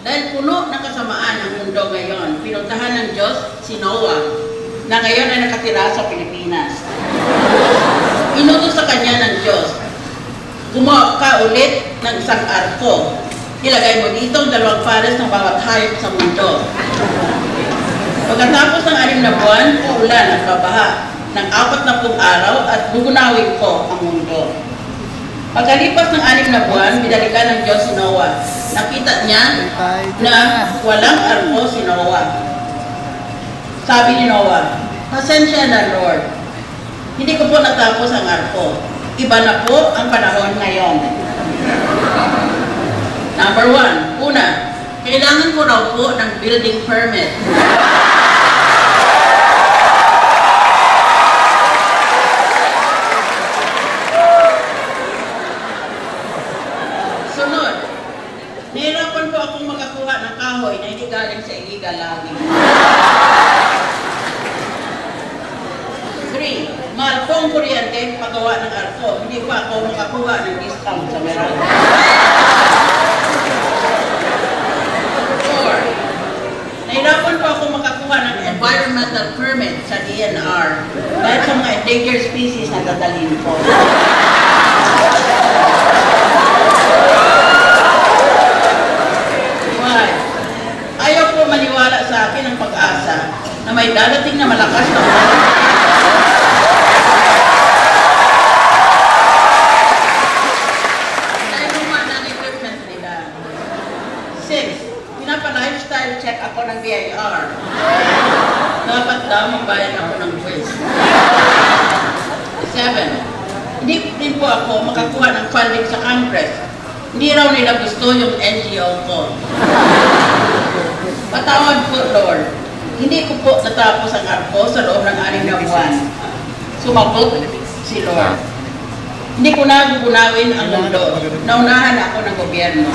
Dahil puno ng kasamaan ang mundo ngayon, pinuntahan ng Diyos si Noah, na ngayon ay nakatira sa Pilipinas. Inutos sa kanya ng Diyos, gumawa ka ulit ng isang arko. Ilagay mo dito ang 2 pares ng bawat hayop sa mundo. Pagkatapos ng 6 na buwan, uulan at babaha ng 40 araw at bugunawin ko ang mundo. Pagkalipas ng 6 na buwan, binalikan ng Diyos si Noah. Nakita niya na walang arko si Noah. Sabi ni Noah, pasensya na Lord, hindi ko po natapos ang arko. Iba na po ang panahon ngayon. Number 1, una, kailangan ko raw po ng building permit. Sunod, nahirapan po akong makakuha ng kahoy na hindi galing sa illegal logging. 3, mahal po ang kuryente paggawa ng arko. Hindi pa ako makakuha ng discount sa Meralco. 4, nahirapan po ako makakuha ng environmental permit sa DNR dahil sa mga endangered species na dadalhin po. 5, ayaw po maniwala sa akin ang pag-asa na may dadating na malakas na pinapa-lifestyle check ako ng BIR. Dapat daw magbayad ako ng quiz. 7, hindi din po ako makakuha ng funding sa Congress. Hindi raw nila gusto yung NGO ko. Patawad po, Lord. Hindi ko po natapos ang arko sa loob ng 6 na buwan. Sumagot si Lord. Hindi ko na gugunawin ang mundo. Naunahan ako ng gobyerno.